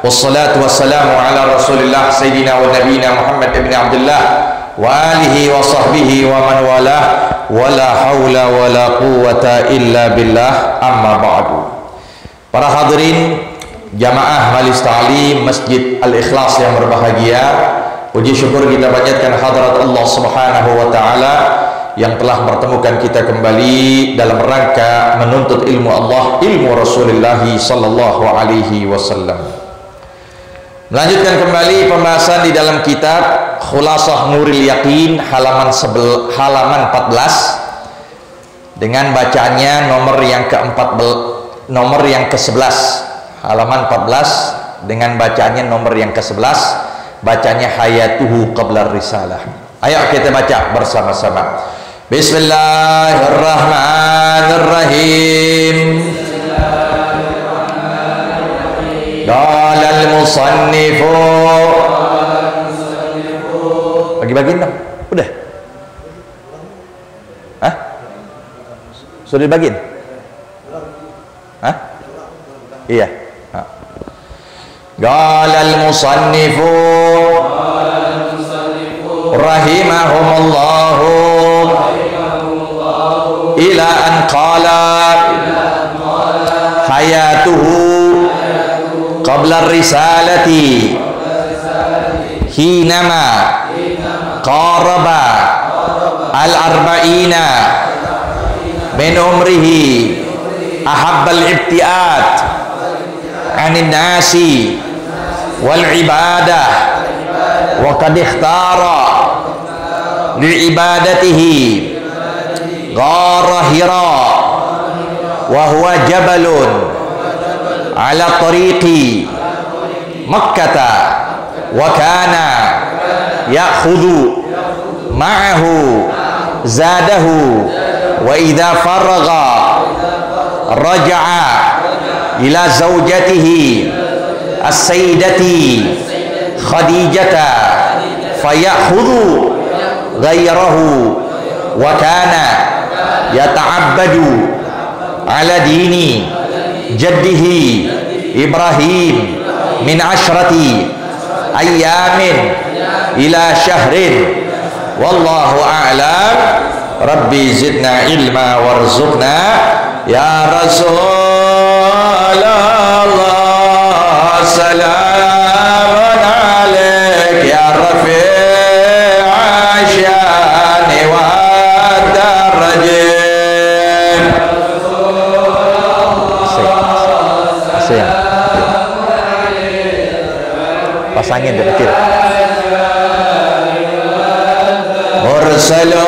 wassalatu wassalamu ala rasulillah sayyidina wa nabiyina Muhammad ibn Abdullah wa alihi wa sahbihi wa man walah wala hawla wala quwwata illa billah, amma ba'du. Para hadirin jamaah Majelis Ta'lim Masjid Al-Ikhlas yang berbahagia, puji syukur kita panjatkan hadirat Allah Subhanahu wa taala yang telah mempertemukan kita kembali dalam rangka menuntut ilmu Allah, ilmu Rasulullah sallallahu alaihi wasallam. Melanjutkan kembali pembahasan di dalam kitab Khulasah Nuril Yaqin halaman 14 dengan bacaannya nomor yang ke-11, halaman 14 dengan bacaannya nomor yang ke-11, bacanya hayatuhu qabla risalah. Ayo kita baca bersama-sama. Bismillahirrahmanirrahim. Qala al-musannifu. Bagi-bagiin dong. Udah? Hah? Sudah dibagiin? Hah? Iya. Qala al-musannifu rahimahumullahu ila an qala hayatuhu qabla risalati hinama qaraba al-arba'ina min umrihi ahabbal ibtiat anin nasi wal ibadah wa qad ikhtara li ibadatihi ghara Hira wa huwa jabalun ala tariqi Makkah wa kana ya'khudhu ma'ahu zadahu wa idza faragha raja'a ila zawjatihi as-sayyidati Khadijata fayakhudhu ghayrahu wa kana yata'abbadu ala dini jaddihi Ibrahim min ashrati ayyamin ila shahrin wallahu a'lam. Rabbi zidna ilma warzuqna ya Rasulullah salamun alaik ya rafi' asyani wa darajin. Pasangin dari kiri. Mursalun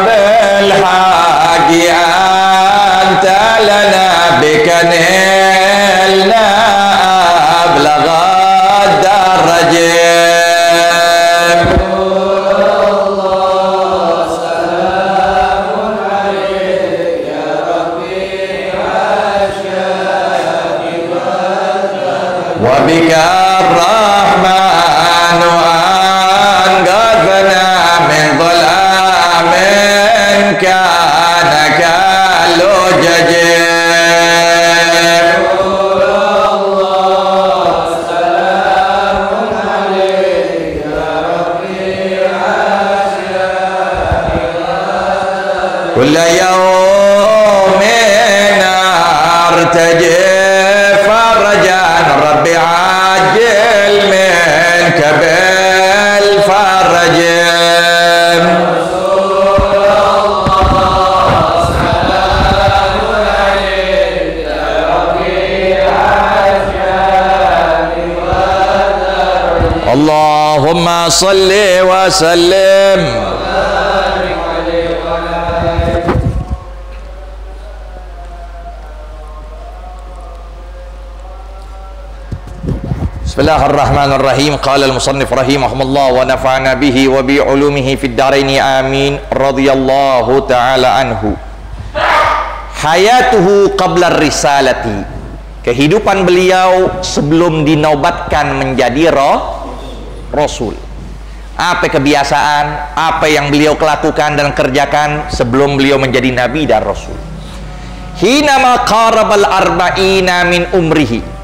bil haqi anta lana bikanilna ablagha darajin. Wa bika الرحمن أنقذنا من ظلام كان كاللجج. كل يوم أرتجي فرجا ربي عاجل منك بالفرج. اللهم صل وسلم. Bismillahirrahmanirrahim. Qala al-musannif rahimahumullah wa nafa'ana bihi wa bi ulumihi fid dharaini amin. Radhiyallahu ta'ala anhu. Hayatuhu qabla risalati. Kehidupan beliau sebelum dinobatkan menjadi rasul. Apa kebiasaan, apa yang beliau lakukan dan kerjakan sebelum beliau menjadi nabi dan rasul. Hina ma qarabal arba'ina min umrihi.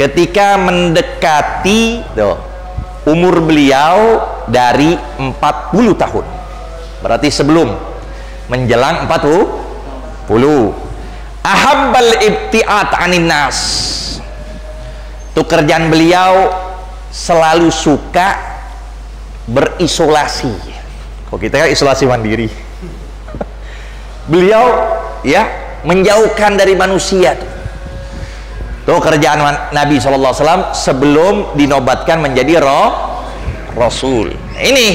ketika mendekati umur beliau dari 40 tahun. Berarti sebelum menjelang 40. Ahabbal ibti'at anin nas. Itu kerjaan beliau selalu suka berisolasi. Kok kita kan isolasi mandiri. Beliau ya menjauhkan dari manusia. Tuh kerjaan Nabi SAW sebelum dinobatkan menjadi Rasul. Ini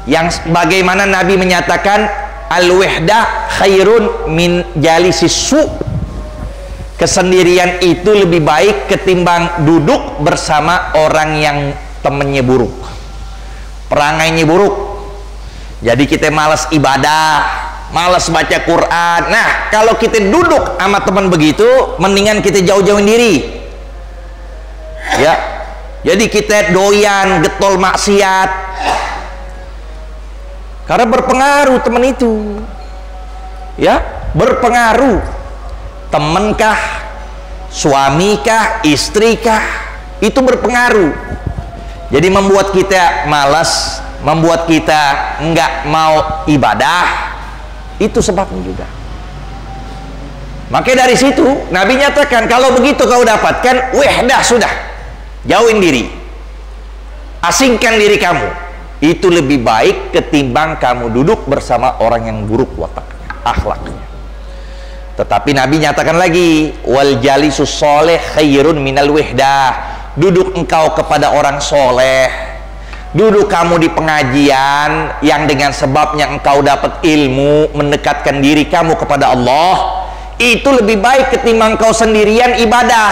yang bagaimana Nabi menyatakan al-wahdah khairun min jalisis su. Kesendirian itu lebih baik ketimbang duduk bersama orang yang temennya buruk, perangainya buruk. Jadi kita malas ibadah, malas baca Quran. Nah, kalau kita duduk sama teman begitu, mendingan kita jauh-jauhin diri. Ya. Jadi kita doyan getol maksiat. Karena berpengaruh teman itu. Ya, berpengaruh. Temenkah, suamikah, istrikah, itu berpengaruh. Jadi membuat kita malas, membuat kita enggak mau ibadah. Itu sebabnya juga. Makanya dari situ Nabi nyatakan, kalau begitu kau dapatkan wahdah, sudah jauhin diri, asingkan diri kamu. Itu lebih baik ketimbang kamu duduk bersama orang yang buruk wataknya, akhlaknya. Tetapi Nabi nyatakan lagi, wal jalisus soleh khairun minal wahdah. Duduk engkau kepada orang soleh, duduk kamu di pengajian yang dengan sebabnya engkau dapat ilmu, mendekatkan diri kamu kepada Allah, itu lebih baik ketimbang kau sendirian ibadah.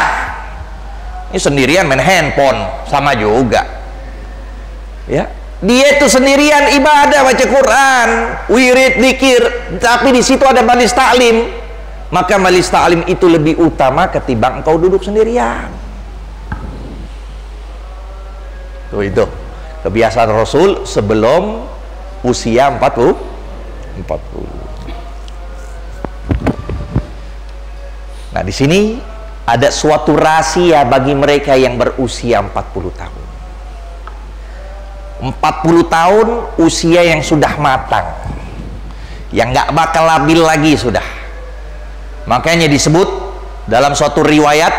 Ini sendirian main handphone sama juga. Ya, dia itu sendirian ibadah, baca Quran, wirid, zikir, tapi di situ ada majelis taklim. Maka majelis taklim itu lebih utama ketimbang engkau duduk sendirian. Tuh, itu kebiasaan Rasul sebelum usia 40. Nah, di sini ada suatu rahasia bagi mereka yang berusia 40 tahun. 40 tahun usia yang sudah matang, yang nggak bakal labil lagi sudah. Makanya disebut dalam suatu riwayat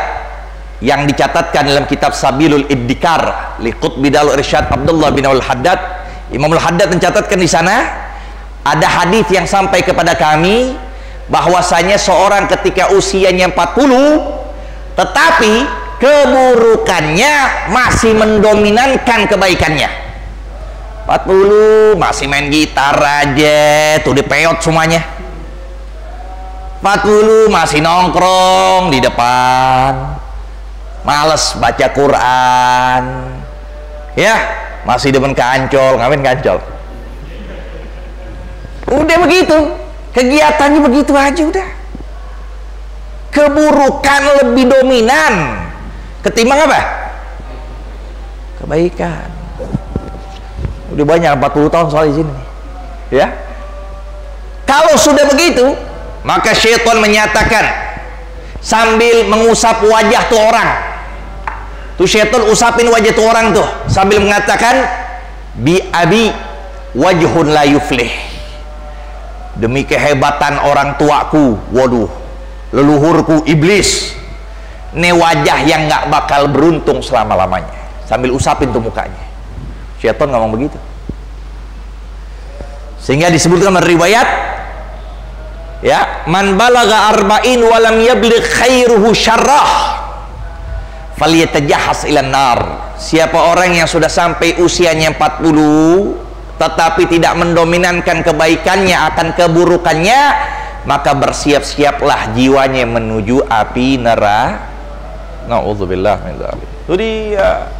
yang dicatatkan dalam kitab Sabilul Iddikar li Qutbi Darul Irsyad Abdullah bin Al-Haddad. Imam Al-Haddad mencatatkan di sana ada hadis yang sampai kepada kami bahwasanya seorang ketika usianya 40 tetapi keburukannya masih mendominankan kebaikannya. 40 masih main gitar aja, tuh dipeot semuanya. 40 masih nongkrong di depan, males baca Quran, ya masih demen ke Ancol, ngapain ke Ancol? Udah begitu, kegiatannya begitu aja udah. Keburukan lebih dominan ketimbang apa? Kebaikan. Udah banyak 40 tahun soal di sini, ya. Kalau sudah begitu, maka syaitan menyatakan sambil mengusap wajah tuh orang. Tuh syaitan usapin wajah tuh orang tuh sambil mengatakan bi abi wajhun la yuflih. Demi kehebatan orang tuaku, waduh, leluhurku iblis, ini wajah yang nggak bakal beruntung selama-lamanya. Sambil usapin tuh mukanya. Syaitan ngomong begitu. Sehingga disebutkan riwayat, ya, man balaga arba'in walam yabligh khairuhu syarrah falyatajahhas ilan nar. Siapa orang yang sudah sampai usianya 40 tetapi tidak mendominankan kebaikannya akan keburukannya, maka bersiap-siaplah jiwanya menuju api neraka. Nauzubillah min dzalik. Itu dia.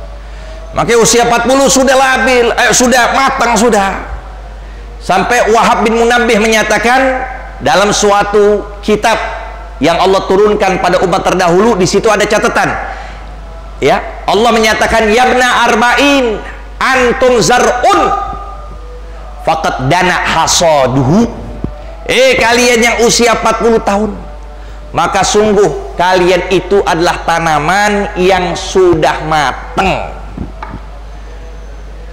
Makanya usia 40 sudah labil, sudah matang sudah. Sampai Wahab bin Munabbih menyatakan dalam suatu kitab yang Allah turunkan pada umat terdahulu, di situ ada catatan. Ya, Allah menyatakan yabna arba'in antum zar'un faqad dana hasaduhu. Kalian yang usia 40 tahun, maka sungguh kalian itu adalah tanaman yang sudah matang,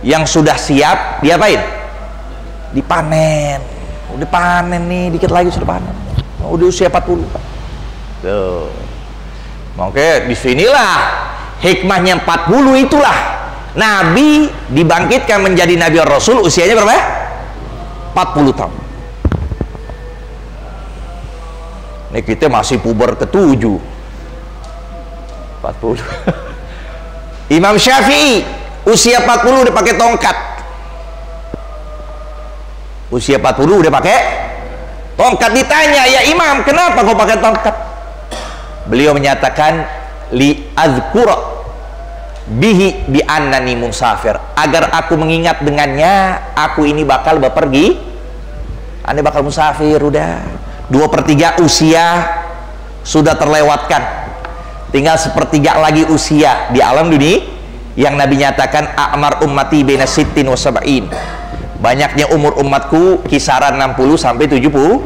yang sudah siap diapain? Dipanen. Udah panen nih, dikit lagi sudah panen. Udah usia 40. Tuh. Oke, disinilah hikmahnya 40, itulah Nabi dibangkitkan menjadi Nabi Rasul usianya berapa? 40 tahun. Ini kita masih puber ke-7. 40. Imam Syafi'i usia 40 udah pakai tongkat. Usia 40 udah pakai tongkat. Ditanya, ya Imam, kenapa kau pakai tongkat? Beliau menyatakan, li azkura bihi bi annani musafir, agar aku mengingat dengannya aku ini bakal bepergi, anda bakal musafir. Udah 2/3 usia sudah terlewatkan, tinggal 1/3 lagi usia di alam dunia, yang Nabi nyatakan a'mar ummati baina sittin wa sab'in, banyaknya umur umatku kisaran 60 sampai 70.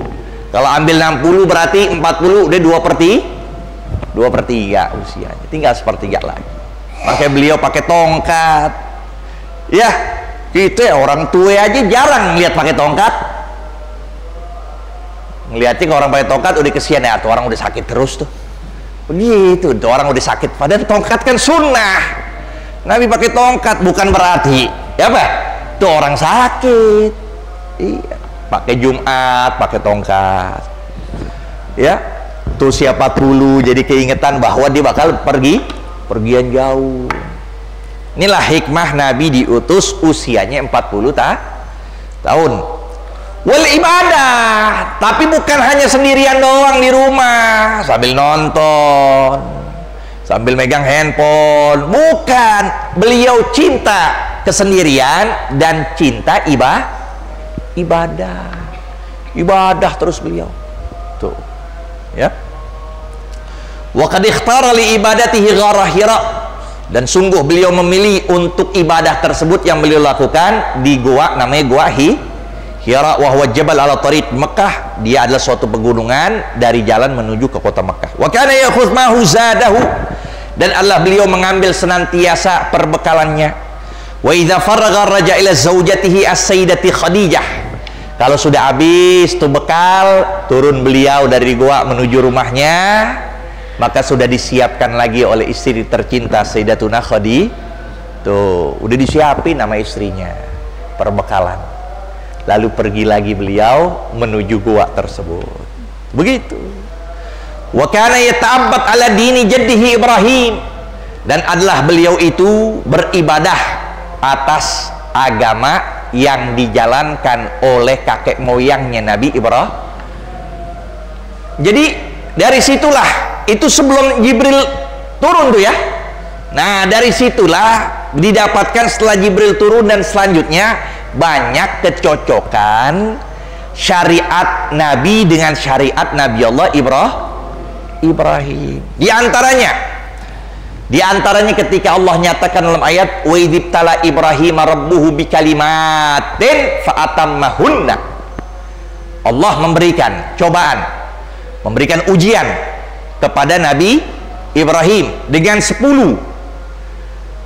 Kalau ambil 60 berarti 40 udah 2/3 usianya, tinggal 1/3 lagi. Makanya beliau pakai tongkat. Ya, kita orang tua aja jarang lihat pakai tongkat. Ngeliatnya kalau orang pakai tongkat udah kesian, ya tuh orang udah sakit terus tuh. Begitu, tuh orang udah sakit. Padahal tongkat kan sunnah. Nabi pakai tongkat bukan berarti ya apa? Tuh orang sakit. Iya, pakai Jumat, pakai tongkat. Ya, tuh siapa dulu jadi keingetan bahwa dia bakal pergian jauh. Inilah hikmah Nabi diutus usianya 40 tahun. Wal ibadah, tapi bukan hanya sendirian doang di rumah sambil nonton, sambil megang handphone. Bukan, beliau cinta kesendirian dan cinta ibadah terus beliau. Tuh. Ya. Wa qad ikhtara li ibadatihi ghara Hira, dan sungguh beliau memilih untuk ibadah tersebut yang beliau lakukan di gua namanya gua Hira, wa huwa jabal ala tariq Mekah. Dia adalah suatu pegunungan dari jalan menuju ke kota Mekah. Wa kana yakhudh mahu zadahu, dan Allah beliau mengambil senantiasa perbekalannya. Wa idza faragha raja ila zaujatihi as-sayyidati Khadijah, kalau sudah habis tuh bekal, turun beliau dari gua menuju rumahnya, maka sudah disiapkan lagi oleh istri tercinta Sayyidatuna Khadijah. Tuh, udah disiapin nama istrinya perbekalan. Lalu pergi lagi beliau menuju gua tersebut. Begitu. Wa kana yata'abbad ala dini jaddihi Ibrahim, dan adalah beliau itu beribadah atas agama yang dijalankan oleh kakek moyangnya Nabi Ibrahim. Jadi dari situlah, itu sebelum Jibril turun tuh ya. Nah, dari situlah didapatkan setelah Jibril turun dan selanjutnya banyak kecocokan syariat Nabi dengan syariat Nabi Allah Ibrahim. Di antaranya ketika Allah nyatakan dalam ayat wa idzibtala Ibrahim rabbuhu bikalimatin fa'atammahunna. Allah memberikan cobaan, memberikan ujian kepada Nabi Ibrahim dengan 10,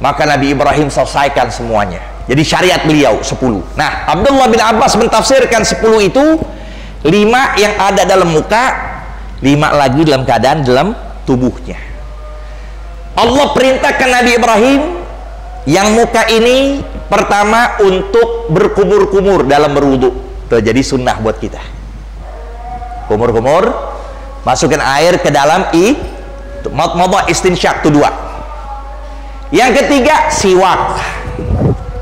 maka Nabi Ibrahim selesaikan semuanya. Jadi syariat beliau 10. Nah, Abdullah bin Abbas mentafsirkan 10 itu 5 yang ada dalam muka, 5 lagi dalam keadaan dalam tubuhnya. Allah perintahkan Nabi Ibrahim yang muka ini pertama untuk berkumur-kumur dalam berwudu. Itu jadi sunnah buat kita. Kumur-kumur, masukkan air ke dalam madmadah istinsyak, itu 2. Yang ketiga siwak.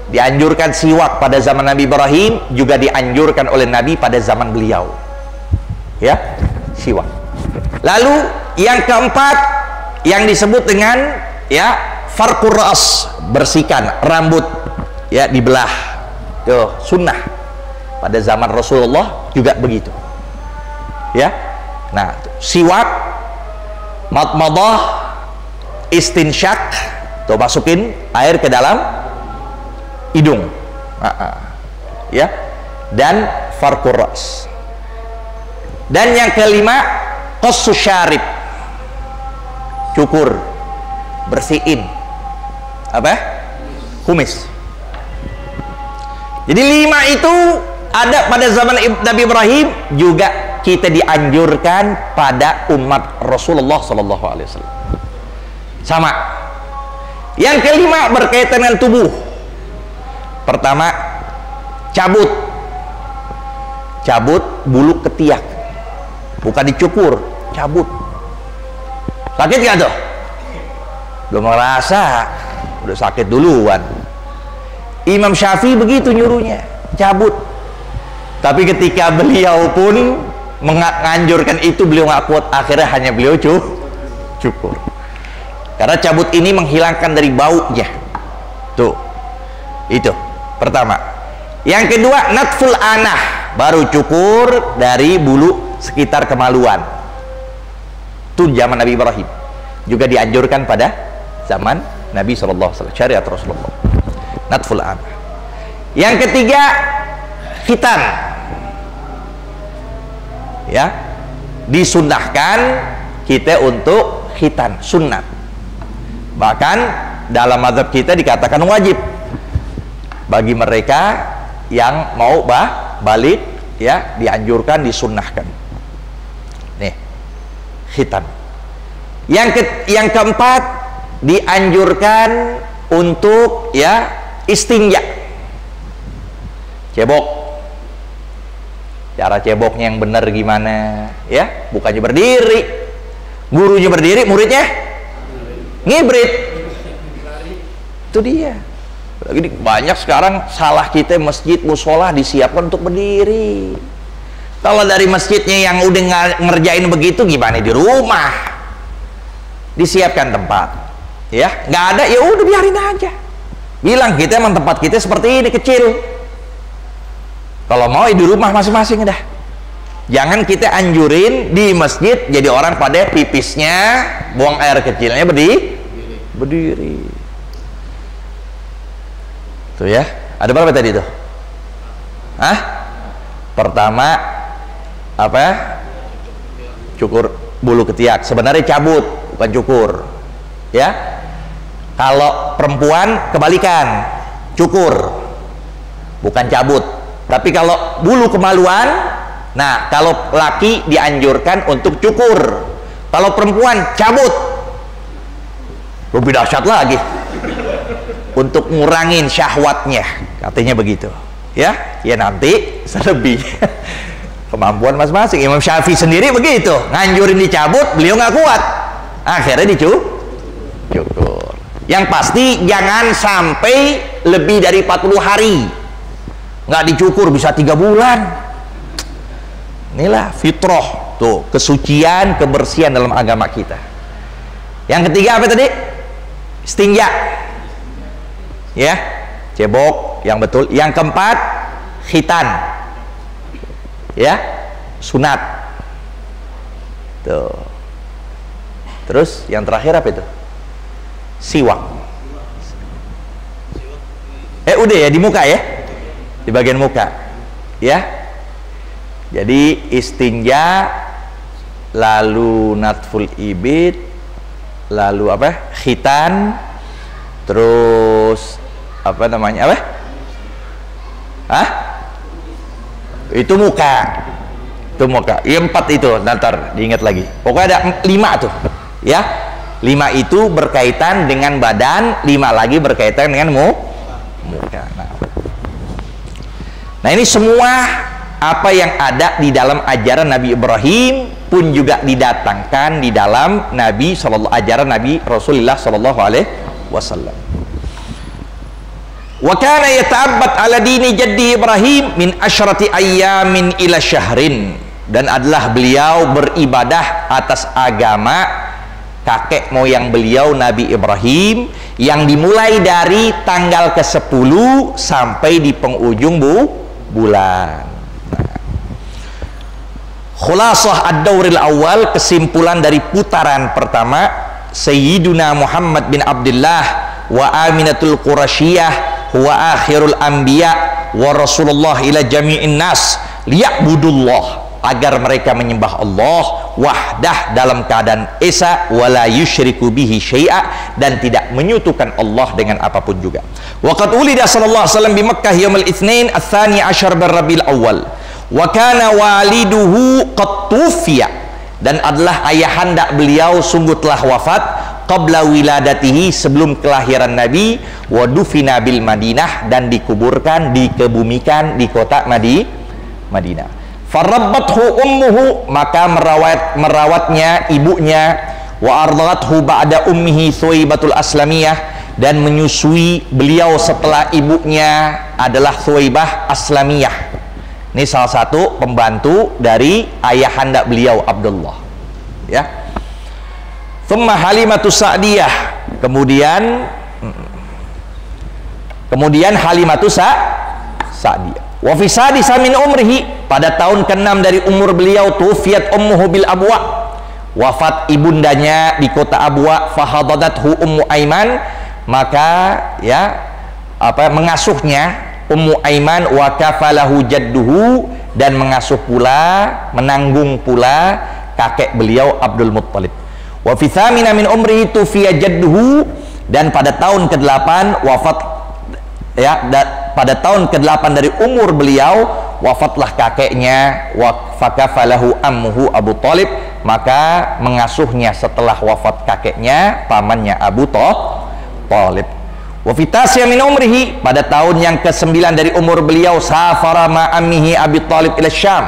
Dianjurkan siwak pada zaman Nabi Ibrahim, juga dianjurkan oleh Nabi pada zaman beliau. Ya, siwak. Lalu yang keempat yang disebut dengan ya farqur ra's, bersihkan rambut, ya dibelah. Tuh, sunnah. Pada zaman Rasulullah juga begitu. Ya. Nah, siwak, madmadah, istinsyak, tuh masukin air ke dalam hidung, ya, dan farqur ra's. Dan yang kelima qassus syarib, cukur, bersihin apa? Kumis. Jadi 5 itu ada pada zaman Nabi Ibrahim, juga kita dianjurkan pada umat Rasulullah Sallallahu Alaihi Wasallam. Sama. Yang kelima berkaitan dengan tubuh. Pertama, cabut bulu ketiak, bukan dicukur, cabut. Sakit nggak tuh? Belum merasa, udah sakit duluan. Imam Syafi'i begitu nyuruhnya, cabut. Tapi ketika beliau pun menganjurkan itu, beliau nggak kuat, akhirnya hanya beliau cukur. Karena cabut ini menghilangkan dari baunya. Tuh, itu pertama. Yang kedua, natful anah, baru cukur dari bulu sekitar kemaluan. Itu zaman Nabi Ibrahim. Juga dianjurkan pada zaman Nabi SAW, syariat Rasulullah. Natful anah. Yang ketiga, khitan. Ya, disunnahkan kita untuk khitan, sunnah. Bahkan dalam mazhab kita dikatakan wajib bagi mereka yang mau balik, ya, dianjurkan, disunnahkan. Nih, khitan. Yang keempat, dianjurkan untuk, ya, istinja, cebok. Cara ceboknya yang benar gimana, ya? Bukannya berdiri, gurunya berdiri, muridnya ngibrit. Itu dia. Lagi banyak sekarang salah kita, masjid musola disiapkan untuk berdiri. Kalau dari masjidnya yang udah ngerjain begitu, gimana di rumah? Disiapkan tempat, ya, nggak ada, ya udah biarin aja. Bilang kita emang tempat kita seperti ini, kecil. Kalau mau di rumah masing-masing dah. Jangan kita anjurin di masjid jadi orang pada pipisnya, buang air kecilnya berdiri. Tuh ya, ada berapa tadi tuh? Pertama apa? Cukur bulu ketiak. Sebenarnya cabut, bukan cukur. Ya. Kalau perempuan kebalikan, cukur, bukan cabut. Tapi kalau bulu kemaluan, nah, kalau laki dianjurkan untuk cukur, kalau perempuan cabut. Lebih dahsyat lagi, untuk ngurangin syahwatnya, katanya begitu. Ya, ya nanti selebih kemampuan masing-masing. Imam Syafi'i sendiri begitu, nganjurin dicabut, beliau nggak kuat, akhirnya dicukur. Yang pasti jangan sampai lebih dari 40 hari. Nggak dicukur bisa 3 bulan. Inilah fitrah, tuh, kesucian, kebersihan dalam agama kita. Yang ketiga apa tadi? Istinja, ya, cebok yang betul. Yang keempat, khitan, ya, sunat. Tuh. Terus yang terakhir apa itu? Siwak. Udah ya, di muka ya, di bagian muka, ya. Jadi istinja, lalu natful ibid, lalu apa? Khitan, terus apa namanya, apa? Itu muka. Itu muka. Ya, 4 itu, nanti diingat lagi. Pokoknya ada 5 tuh, ya. 5 itu berkaitan dengan badan, 5 lagi berkaitan dengan muka. Nah, ini semua apa yang ada di dalam ajaran Nabi Ibrahim pun juga didatangkan di dalam ajaran Nabi Rasulullah Sallallahu Alaihi Wasallam. Wa kana yata'abbad ala dini jaddi Ibrahim min asyrati ayyamin ila syahrin, dan adalah beliau beribadah atas agama kakek moyang beliau Nabi Ibrahim yang dimulai dari tanggal ke-10 sampai di penghujung bulan. Khulasah ad-dauril awal, kesimpulan dari putaran pertama, Sayyiduna Muhammad bin Abdullah wa Aminatul Qurasyiyah wa akhirul anbiya wa Rasulullah ila jami'in nas liya'budullah agar mereka menyembah Allah wahdah dalam keadaan esa, wala yusyriku bihi syai'a, dan tidak menyekutukan Allah dengan apapun juga. Waqad ulida sallallahu alaihi wasallam di Makkah yaumul itsnain ats-tsani asyar bil Rabiul Awwal wa kana waliduhu qad tufiya, dan adalah ayahanda beliau sungguh telah wafat qabla wiladatihi, sebelum kelahiran Nabi, wa dufina bil Madinah, dan dikuburkan, dikebumikan di kota Madinah. Farabbathu ummuhu, maka merawatnya ibunya, wa ardhathu ba'da ummihi Thuwaibatul Aslamiyah, dan menyusui beliau setelah ibunya adalah Thuwaibah Aslamiyah. Ini salah satu pembantu dari ayahanda beliau Abdullah, ya. Thumma Halimatus Sa'diyah, kemudian Halimatus Sa'diyah. Wa fi sadisa min umrihi, pada tahun ke-6 dari umur beliau, tufiyat ummuhu bil Abwa, wafat ibundanya di kota Abwa, fahadadathu Ummu Aiman, maka mengasuhnya Ummu Aiman, wa kafalahu jadduhu, dan mengasuh pula, menanggung pula kakek beliau Abdul Muttalib. Wa fi thamina min umrihi tufiya jadduhu, dan pada tahun ke-8 wafat, pada tahun ke-8 dari umur beliau wafatlah kakeknya, wa fakafalahu ammuhu Abu Thalib, maka mengasuhnya setelah wafat kakeknya pamannya Abu Thalib. Wa fi tasya min umrihi, pada tahun yang ke-9 dari umur beliau, safara ma ammihi Abi Thalib ila Syam,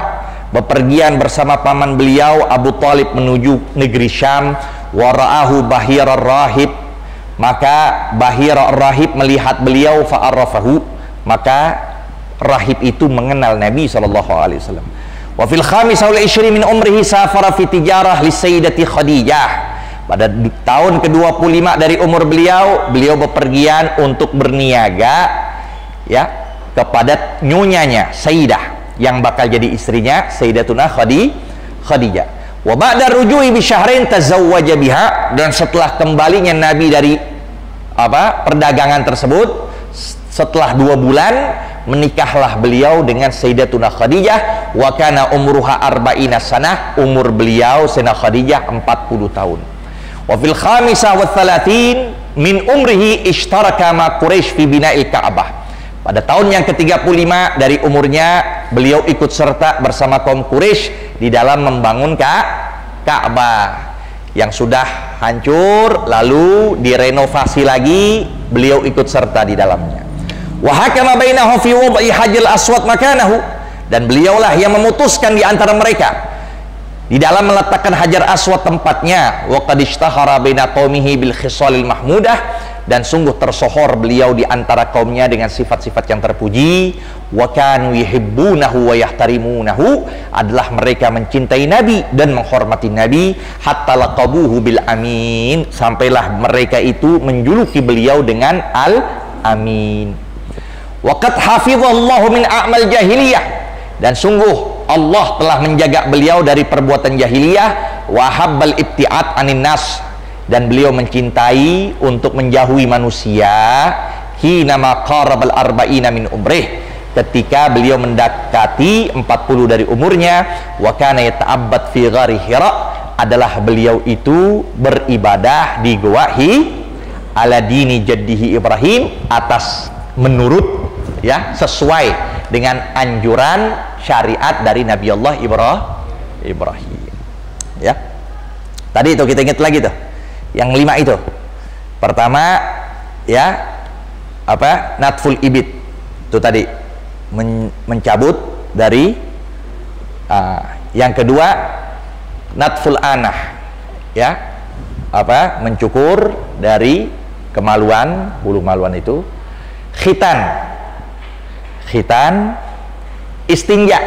bepergian bersama paman beliau Abu Thalib menuju negeri Syam. Wa ra'ahu Bahira Rahib, maka Bahira Rahib melihat beliau, fa'arafahu, maka rahib itu mengenal Nabi SAW. Wa fil khamisah wal 20 min umrihi safara fi tijarah li Sayyidati Khadijah, pada tahun ke-25 dari umur beliau, beliau bepergian untuk berniaga, ya, kepada nyonyanya Sayyidah, yang bakal jadi istrinya Sayyidatuna Khadijah. Wa ba'da rujui bi syahrain tazawwaja biha, dan setelah kembalinya Nabi dari perdagangan tersebut, setelah 2 bulan menikahlah beliau dengan Sayyidatuna Khadijah. Wa kana umruha arba'ina sanah, umur beliau Sayyidatuna Khadijah 40 tahun. Wa fil khamisah wa 30 min umrihi ishtaraka ma Quraisy fi bina'il Ka'bah, pada tahun yang ke-35 dari umurnya, beliau ikut serta bersama kaum Quraisy di dalam membangun Ka'bah yang sudah hancur, lalu direnovasi lagi, beliau ikut serta di dalamnya. Wa hakama bainahum fi wad'i Hajaril Aswad makanahu, dan beliaulah yang memutuskan di antara mereka di dalam meletakkan Hajar Aswad tempatnya. Wa qad ishtahara baina qaumihi bil khisalil mahmudah, dan sungguh tersohor beliau di antara kaumnya dengan sifat-sifat yang terpuji. Wa kanu yuhibbunahu wa yahtarimunahu, adalah mereka mencintai Nabi dan menghormati Nabi. Hatta laqabuhu bil amin, sampailah mereka itu menjuluki beliau dengan al-amin. Wa qad hafizallahu min a'mal jahiliyah, dan sungguh Allah telah menjaga beliau dari perbuatan jahiliyah. Wa habbal ibti'at anin nas, dan beliau mencintai untuk menjauhi manusia. Hina ma qarabal arba'ina min umrih, ketika beliau mendekati 40 dari umurnya. Wa kana yata'abbad fi ghari Hira, adalah beliau itu beribadah di Gua ala dini jaddihi Ibrahim, atas menurut, ya, sesuai dengan anjuran syariat dari Nabi Allah Ibrahim. Ya, tadi itu kita ingat lagi tuh yang 5 itu. Pertama, ya, natful ibid, itu tadi mencabut dari yang kedua natful anah, ya, mencukur dari kemaluan, bulu maluan itu. Khitan istinja,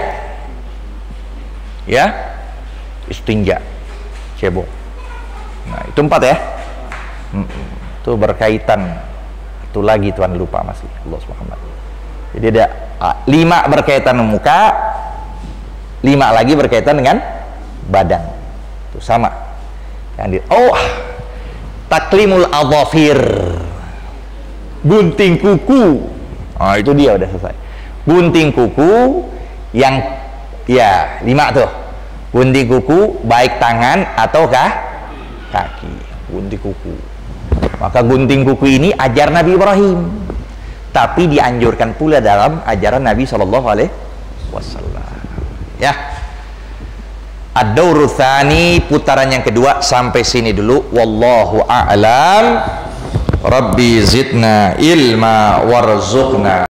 ya, istinja, cebok. Nah, itu 4 ya. Itu berkaitan. Itu lagi Tuhan lupa masih Allah Muhammad. Jadi ada 5 berkaitan dengan muka, 5 lagi berkaitan dengan badan. Itu sama. Taklimul adhafir, gunting kuku. Itu dia udah selesai. Gunting kuku yang Ya, 5 tuh. Gunting kuku baik tangan ataukah kaki. Gunting kuku. Maka gunting kuku ini ajar Nabi Ibrahim. Tapi dianjurkan pula dalam ajaran Nabi Shallallahu Alaihi Wasallam. Ya. Ad-dawru tsani, putaran yang kedua sampai sini dulu. Wallahu a'lam. Rabbi zidna ilma warzuqna